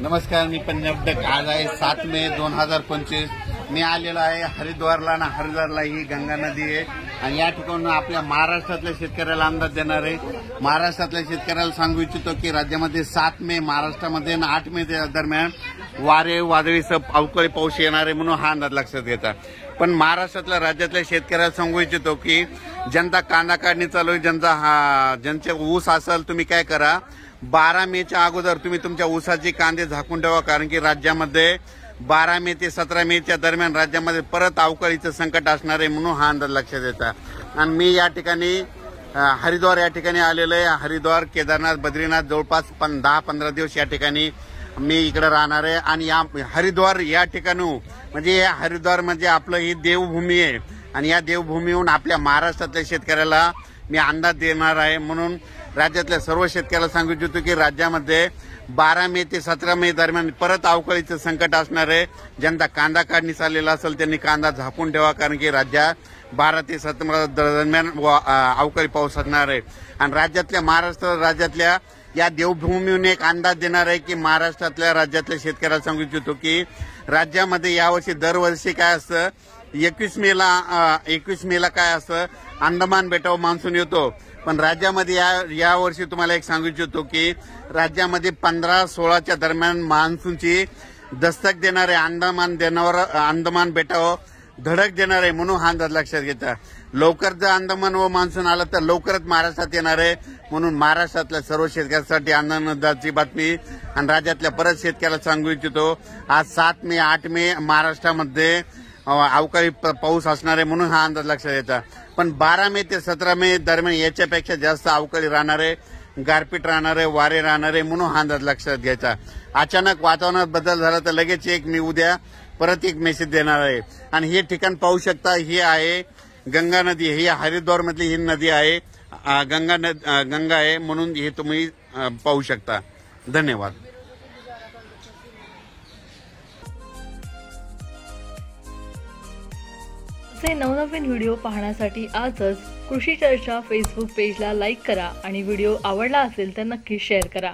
नमस्कार, मी पंजाब डक. आज आहे 7 मे 2025. मी आलेलो आहे हरिद्वारला ना. हरिद्वारला ही गंगा नदी आहे आणि या ठिकाणी आपल्या महाराष्ट्रातल्या शेतकऱ्याला अंदाज देणार आहे. महाराष्ट्रातल्या शेतकऱ्याला सांगू इच्छितो की राज्यामध्ये 7 मे महाराष्ट्रामध्ये आणि 8 मे दरम्यान वारे वादळीसह अवकाळी पाऊस येणार आहे, म्हणून हा अंदाज लक्षात घेता. पण महाराष्ट्रातल्या राज्यातल्या शेतकऱ्याला सांगू इच्छितो की जनता कांदा काढणी चालू आहे. ज्यांचे ऊस असेल तुम्ही काय करा, 12 मेच्या अगोदर तुम्ही तुमच्या ऊसाची कांदे झाकून ठेवा, कारण की राज्यामध्ये 12 मे ते 17 मेच्या दरम्यान राज्यामध्ये परत अवकाळीचं संकट असणार आहे, म्हणून हा अंदाज लक्षात येतात. आणि मी या ठिकाणी हरिद्वार या ठिकाणी आलेलो आहे. हरिद्वार, केदारनाथ, बद्रीनाथ जवळपास 10-15 दिवस या ठिकाणी मी इकडे राहणार आहे. आणि या हरिद्वार या ठिकाणी म्हणजे हरिद्वार म्हणजे आपलं ही देवभूमी आहे आणि या देवभूमीहून आपल्या महाराष्ट्रातल्या शेतकऱ्याला मी अंदाज देणार आहे. म्हणून राज्यातल्या सर्व शेतकऱ्याला सांगू इच्छितो की राज्यामध्ये 12 मे ते 17 मे दरम्यान परत अवकाळीचं संकट असणार आहे. जनता कांदा काढणी चाललेला असेल त्यांनी कांदा झाकून ठेवा, कारण की राज्यात 12 ते 17 दरम्यान अवकाळी पाऊस असणार आहे. आणि महाराष्ट्र राज्यातल्या या देवभूमीहून एक अंदाज देणार आहे की महाराष्ट्रातल्या राज्यातल्या शेतकऱ्याला सांगू इच्छितो की राज्यामध्ये यावर्षी दरवर्षी काय असतं, 21 मेला काय असतं, अंदमान बेटावर मान्सून येतो. पण राज्यामध्ये या वर्षी तुम्हाला एक सांगू इच्छितो की राज्यामध्ये 15-16च्या दरम्यान मान्सूनची दस्तक देणार आहे. अंदमान बेटावर धडक देणार आहे, म्हणून हा अंदाज लक्षात घेता. लवकर जर अंदमान व मान्सून आला तर लवकरच महाराष्ट्रात येणार आहे. म्हणून महाराष्ट्रातल्या सर्व शेतकऱ्यांसाठी आनंदाची बातमी. आणि राज्यातल्या परत शेतकऱ्याला सांगू इच्छितो, आज 7 मे 8 मे महाराष्ट्रामध्ये अवकाळी पाऊस असणार आहे, म्हणून हा अंदाज लक्षात येतात. पण 12 मे ते 17 मे दरम्यान याच्यापेक्षा जास्त अवकाळी राहणार आहे, गारपीट राहणार आहे, वारे राहणार आहे, म्हणून हा अंदाज लक्षात घ्यायचा. अचानक वातावरणात बदल झाला तर लगेच मी उद्या परत एक मेसेज देणार आहे. आणि हे ठिकाण पाहू शकता, ही आहे गंगा नदी. ही हरिद्वार मधली ही नदी आहे, गंगा आहे, म्हणून हे तुम्ही पाहू शकता. धन्यवाद. असे नवनवीन व्हिडिओ पाहण्यासाठी आजच कृषी चर्चा फेसबुक पेजला लाईक करा आणि व्हिडिओ आवडला असेल तर नक्की शेअर करा.